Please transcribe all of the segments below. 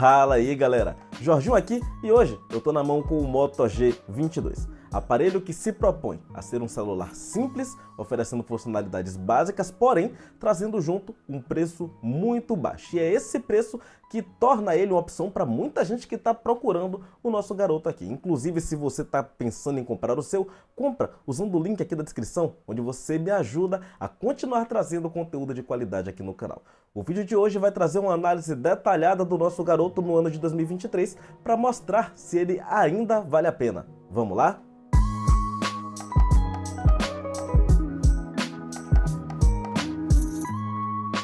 Fala aí galera, Jorginho aqui e hoje eu tô na mão com o Moto G22, aparelho que se propõe a ser um celular simples, oferecendo funcionalidades básicas, porém trazendo junto um preço muito baixo. E é esse preço que torna ele uma opção para muita gente que está procurando o nosso garoto aqui. Inclusive, se você está pensando em comprar o seu, compra usando o link aqui da descrição, onde você me ajuda a continuar trazendo conteúdo de qualidade aqui no canal. O vídeo de hoje vai trazer uma análise detalhada do nosso garoto no ano de 2023 para mostrar se ele ainda vale a pena. Vamos lá?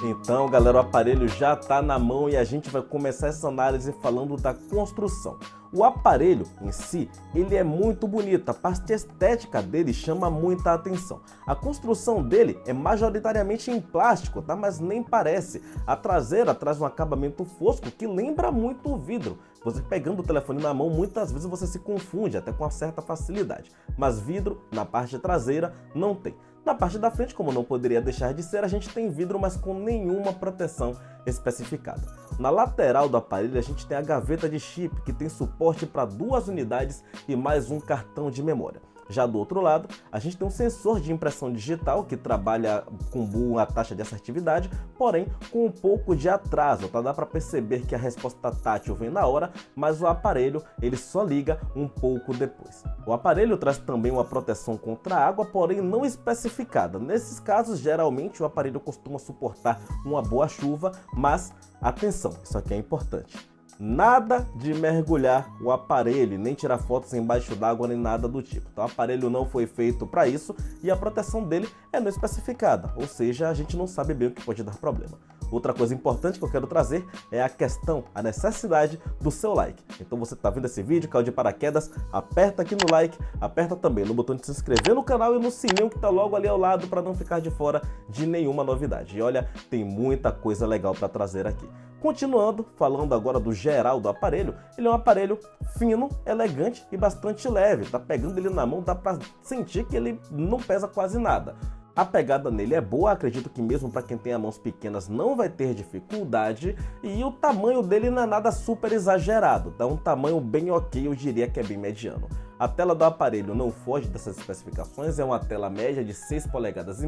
Então, galera, o aparelho já está na mão e a gente vai começar essa análise falando da construção. O aparelho em si, ele é muito bonito, a parte estética dele chama muita atenção. A construção dele é majoritariamente em plástico, tá? Mas nem parece. A traseira traz um acabamento fosco que lembra muito o vidro. Você pegando o telefone na mão, muitas vezes você se confunde, até com uma certa facilidade. Mas vidro, na parte traseira, não tem. Na parte da frente, como não poderia deixar de ser, a gente tem vidro, mas com nenhuma proteção especificada. Na lateral do aparelho, a gente tem a gaveta de chip, que tem suporte para 2 unidades e mais um cartão de memória. Já do outro lado, a gente tem um sensor de impressão digital que trabalha com boa taxa de assertividade, porém com um pouco de atraso, tá? Dá para perceber que a resposta tátil vem na hora, mas o aparelho ele só liga um pouco depois. O aparelho traz também uma proteção contra água, porém não especificada. Nesses casos, geralmente o aparelho costuma suportar uma boa chuva, mas atenção, isso aqui é importante. Nada de mergulhar o aparelho, nem tirar fotos embaixo d'água, nem nada do tipo. Então o aparelho não foi feito para isso e a proteção dele é não especificada, ou seja, a gente não sabe bem o que pode dar problema. Outra coisa importante que eu quero trazer é a necessidade do seu like. Então você está vendo esse vídeo, caiu de paraquedas, aperta aqui no like, aperta também no botão de se inscrever no canal e no sininho que está logo ali ao lado para não ficar de fora de nenhuma novidade. E olha, tem muita coisa legal para trazer aqui. Continuando, falando agora do geral do aparelho, ele é um aparelho fino, elegante e bastante leve. Tá pegando ele na mão, dá para sentir que ele não pesa quase nada. A pegada nele é boa, acredito que mesmo para quem tem as mãos pequenas não vai ter dificuldade. E o tamanho dele não é nada super exagerado, tá um tamanho bem ok, eu diria que é bem mediano. A tela do aparelho não foge dessas especificações, é uma tela média de 6,5 polegadas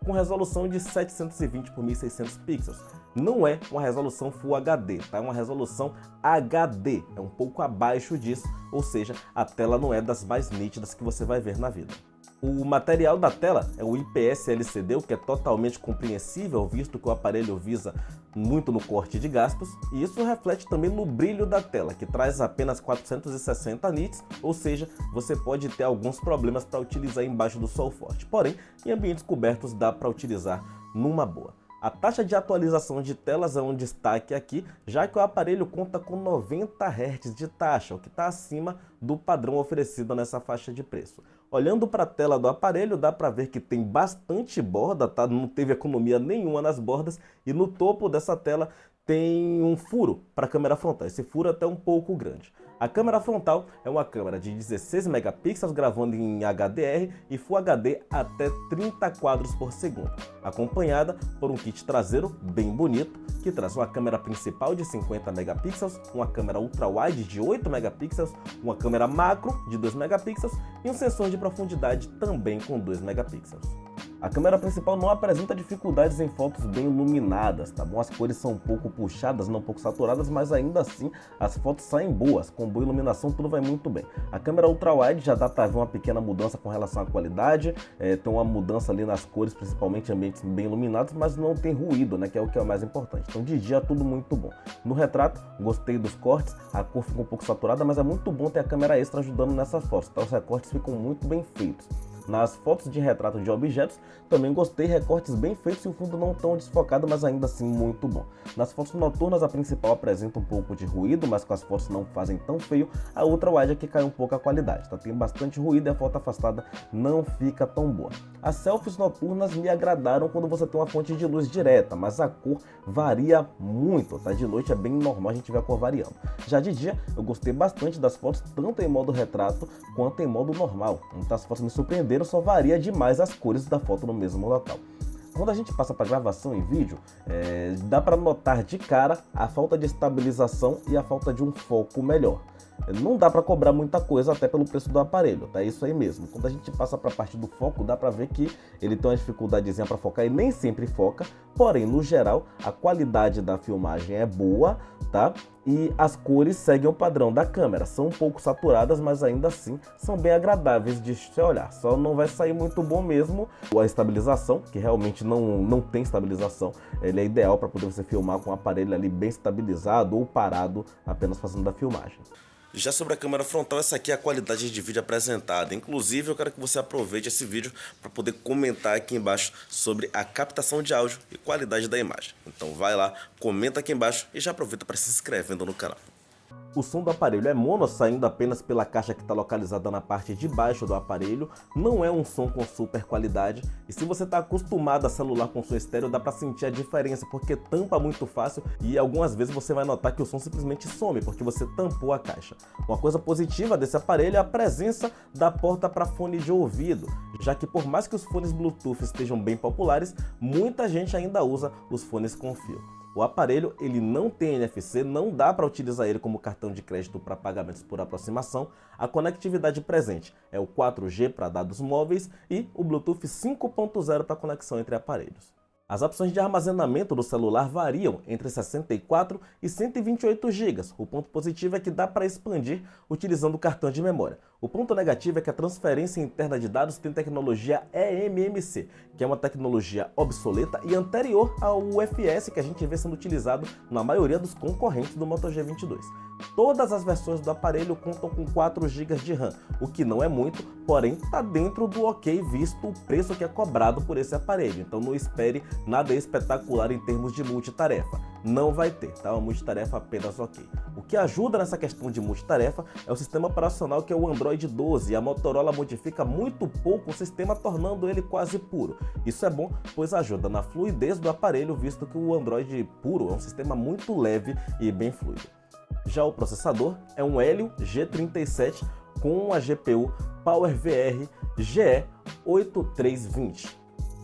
com resolução de 720 por 1600 pixels. Não é uma resolução Full HD, tá? É uma resolução HD, é um pouco abaixo disso, ou seja, a tela não é das mais nítidas que você vai ver na vida. O material da tela é o IPS LCD, o que é totalmente compreensível, visto que o aparelho visa muito no corte de gastos, e isso reflete também no brilho da tela, que traz apenas 460 nits, ou seja, você pode ter alguns problemas para utilizar embaixo do sol forte, porém, em ambientes cobertos dá para utilizar numa boa. A taxa de atualização de telas é um destaque aqui, já que o aparelho conta com 90 Hz de taxa, o que está acima do padrão oferecido nessa faixa de preço. Olhando para a tela do aparelho, dá para ver que tem bastante borda, tá? Não teve economia nenhuma nas bordas, e no topo dessa tela tem um furo para a câmera frontal, esse furo é até um pouco grande. A câmera frontal é uma câmera de 16 megapixels gravando em HDR e Full HD até 30 quadros por segundo, acompanhada por um kit traseiro bem bonito, que traz uma câmera principal de 50 megapixels, uma câmera ultra-wide de 8 megapixels, uma câmera macro de 2 megapixels e um sensor de profundidade também com 2 megapixels. A câmera principal não apresenta dificuldades em fotos bem iluminadas, tá bom? As cores são um pouco puxadas, não um pouco saturadas, mas ainda assim as fotos saem boas, com boa iluminação tudo vai muito bem. A câmera ultra-wide já dá para ver uma pequena mudança com relação à qualidade, tem uma mudança ali nas cores, principalmente em ambientes bem iluminados, mas não tem ruído, né, que é o mais importante. Então de dia tudo muito bom. No retrato, gostei dos cortes, a cor ficou um pouco saturada, mas é muito bom ter a câmera extra ajudando nessas fotos, tá? Os recortes ficam muito bem feitos. Nas fotos de retrato de objetos, também gostei, recortes bem feitos e o fundo não tão desfocado, mas ainda assim muito bom. Nas fotos noturnas, a principal apresenta um pouco de ruído, mas com as fotos não fazem tão feio. A ultra-wide aqui cai um pouco a qualidade, tá? Tem bastante ruído e a foto afastada não fica tão boa. As selfies noturnas me agradaram quando você tem uma fonte de luz direta, mas a cor varia muito, tá? De noite é bem normal a gente ver a cor variando. Já de dia, eu gostei bastante das fotos, tanto em modo retrato quanto em modo normal. Muitas fotos me surpreenderam, só varia demais as cores da foto no mesmo local. Quando a gente passa para gravação em vídeo, dá para notar de cara a falta de estabilização e a falta de um foco melhor. Não dá para cobrar muita coisa até pelo preço do aparelho, tá? Isso aí mesmo. Quando a gente passa para a parte do foco, dá para ver que ele tem uma dificuldadezinha para focar e nem sempre foca. Porém, no geral, a qualidade da filmagem é boa, tá? E as cores seguem o padrão da câmera. São um pouco saturadas, mas ainda assim são bem agradáveis de se olhar. Só não vai sair muito bom mesmo a estabilização, que realmente não tem estabilização. Ele é ideal para poder você filmar com o aparelho ali bem estabilizado ou parado, apenas fazendo a filmagem. Já sobre a câmera frontal, essa aqui é a qualidade de vídeo apresentada. Inclusive, eu quero que você aproveite esse vídeo para poder comentar aqui embaixo sobre a captação de áudio e qualidade da imagem. Então vai lá, comenta aqui embaixo e já aproveita para se inscrevendo no canal. O som do aparelho é mono, saindo apenas pela caixa que está localizada na parte de baixo do aparelho. Não é um som com super qualidade. E se você está acostumado a celular com som estéreo, dá para sentir a diferença, porque tampa muito fácil e algumas vezes você vai notar que o som simplesmente some, porque você tampou a caixa. Uma coisa positiva desse aparelho é a presença da porta para fone de ouvido, já que por mais que os fones Bluetooth estejam bem populares, muita gente ainda usa os fones com fio. O aparelho ele não tem NFC, não dá para utilizar ele como cartão de crédito para pagamentos por aproximação. A conectividade presente é o 4G para dados móveis e o Bluetooth 5.0 para conexão entre aparelhos. As opções de armazenamento do celular variam entre 64 e 128 GB. O ponto positivo é que dá para expandir utilizando o cartão de memória. O ponto negativo é que a transferência interna de dados tem tecnologia eMMC, que é uma tecnologia obsoleta e anterior ao UFS que a gente vê sendo utilizado na maioria dos concorrentes do Moto G22. Todas as versões do aparelho contam com 4 GB de RAM, o que não é muito, porém está dentro do ok visto o preço que é cobrado por esse aparelho. Então não espere nada espetacular em termos de multitarefa. Não vai ter, tá? Uma multitarefa apenas ok. O que ajuda nessa questão de multitarefa é o sistema operacional que é o Android 12. A Motorola modifica muito pouco o sistema, tornando ele quase puro. Isso é bom, pois ajuda na fluidez do aparelho, visto que o Android puro é um sistema muito leve e bem fluido. Já o processador é um Helio G37 com a GPU PowerVR GE8320.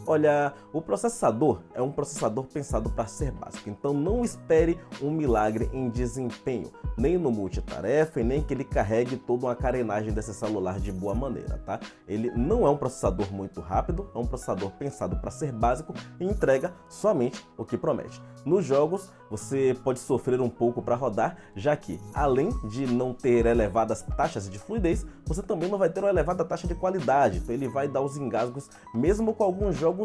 Olha, o processador é um processador pensado para ser básico, então não espere um milagre em desempenho, nem no multitarefa e nem que ele carregue toda uma carenagem desse celular de boa maneira, tá? Ele não é um processador muito rápido, é um processador pensado para ser básico e entrega somente o que promete. Nos jogos, você pode sofrer um pouco para rodar, já que, além de não ter elevadas taxas de fluidez, você também não vai ter uma elevada taxa de qualidade, então ele vai dar os engasgos mesmo com alguns jogos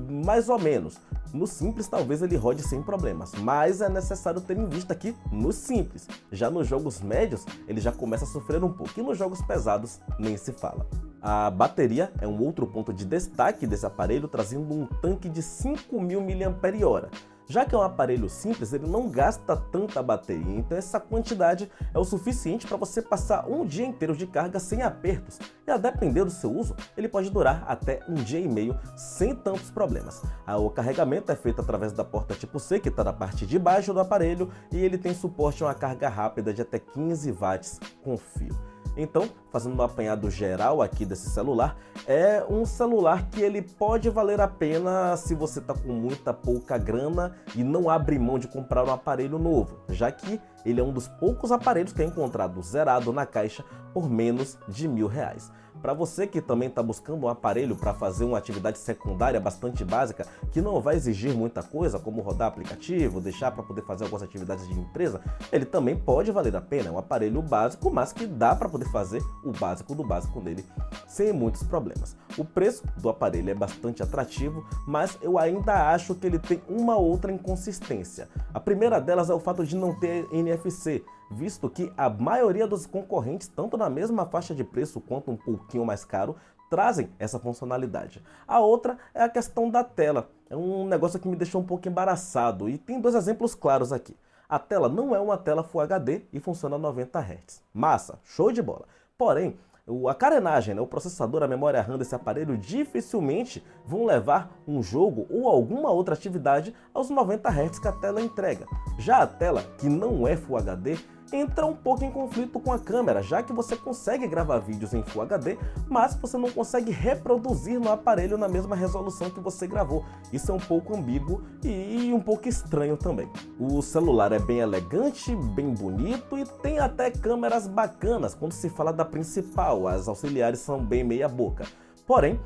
mais ou menos. No simples talvez ele rode sem problemas, mas é necessário ter em vista que no simples. Já nos jogos médios ele já começa a sofrer um pouco e nos jogos pesados nem se fala. A bateria é um outro ponto de destaque desse aparelho, trazendo um tanque de 5.000 mAh. Já que é um aparelho simples, ele não gasta tanta bateria, então essa quantidade é o suficiente para você passar um dia inteiro de carga sem apertos. E a depender do seu uso, ele pode durar até um dia e meio sem tantos problemas. O carregamento é feito através da porta tipo C, que está na parte de baixo do aparelho, e ele tem suporte a uma carga rápida de até 15 watts com fio. Então, fazendo um apanhado geral aqui desse celular, é um celular que ele pode valer a pena se você está com muita pouca grana e não abre mão de comprar um aparelho novo, já que ele é um dos poucos aparelhos que é encontrado zerado na caixa por menos de R$1.000. Para você que também está buscando um aparelho para fazer uma atividade secundária bastante básica, que não vai exigir muita coisa, como rodar aplicativo, deixar para poder fazer algumas atividades de empresa, ele também pode valer a pena. É um aparelho básico, mas que dá para poder fazer o básico do básico nele sem muitos problemas. O preço do aparelho é bastante atrativo, mas eu ainda acho que ele tem uma outra inconsistência. A primeira delas é o fato de não ter NFC, visto que a maioria dos concorrentes, tanto na mesma faixa de preço quanto um pouquinho mais caro, trazem essa funcionalidade. A outra é a questão da tela. É um negócio que me deixou um pouco embaraçado e tem dois exemplos claros aqui. A tela não é uma tela Full HD e funciona a 90 Hz. Massa, show de bola. Porém, a carenagem, o processador, a memória RAM desse aparelho dificilmente vão levar um jogo ou alguma outra atividade aos 90 Hz que a tela entrega. Já a tela, que não é Full HD, entra um pouco em conflito com a câmera, já que você consegue gravar vídeos em Full HD, mas você não consegue reproduzir no aparelho na mesma resolução que você gravou. Isso é um pouco ambíguo e um pouco estranho também. O celular é bem elegante, bem bonito e tem até câmeras bacanas quando se fala da principal, as auxiliares são bem meia boca. Porém,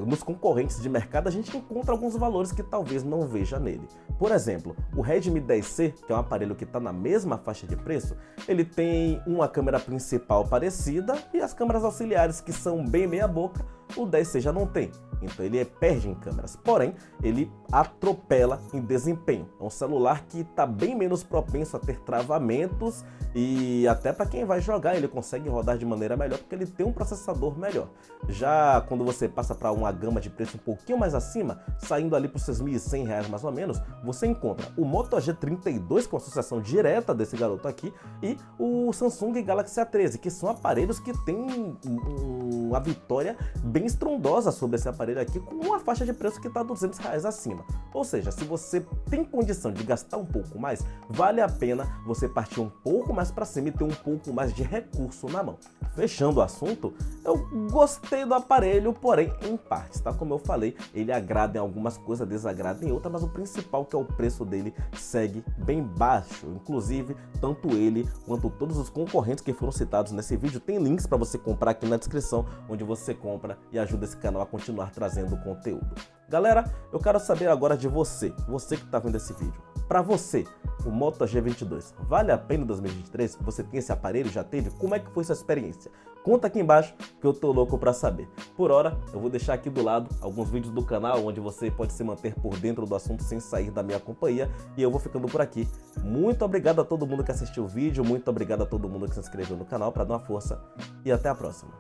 nos concorrentes de mercado a gente encontra alguns valores que talvez não veja nele. Por exemplo, o Redmi 10C, que é um aparelho que está na mesma faixa de preço, ele tem uma câmera principal parecida e as câmeras auxiliares que são bem meia boca, o 10C já não tem. Então ele perde em câmeras, porém ele atropela em desempenho. É um celular que está bem menos propenso a ter travamentos e até para quem vai jogar ele consegue rodar de maneira melhor porque ele tem um processador melhor. Já quando você passa para uma gama de preço um pouquinho mais acima, saindo ali para os seus R$ 1.100 mais ou menos, você encontra o Moto G32, com associação direta desse garoto aqui, e o Samsung Galaxy A13, que são aparelhos que têm uma vitória bem estrondosa sobre esse aparelho aqui, com uma faixa de preço que está R$ 200 acima. Ou seja, se você tem condição de gastar um pouco mais, vale a pena você partir um pouco mais para cima e ter um pouco mais de recurso na mão. Fechando o assunto, eu gostei do aparelho, porém em partes, tá? Como eu falei, ele agrada em algumas coisas, desagrada em outras, mas o principal, que é o preço dele, segue bem baixo. Inclusive, tanto ele quanto todos os concorrentes que foram citados nesse vídeo, tem links para você comprar aqui na descrição, onde você compra e ajuda esse canal a continuar trazendo conteúdo. Galera, eu quero saber agora de você que está vendo esse vídeo. Para você, o Moto G22 vale a pena em 2023? Você tem esse aparelho? Já teve? Como é que foi sua experiência? Conta aqui embaixo que eu tô louco para saber. Por hora, eu vou deixar aqui do lado alguns vídeos do canal onde você pode se manter por dentro do assunto sem sair da minha companhia, e eu vou ficando por aqui. Muito obrigado a todo mundo que assistiu o vídeo, muito obrigado a todo mundo que se inscreveu no canal para dar uma força, e até a próxima.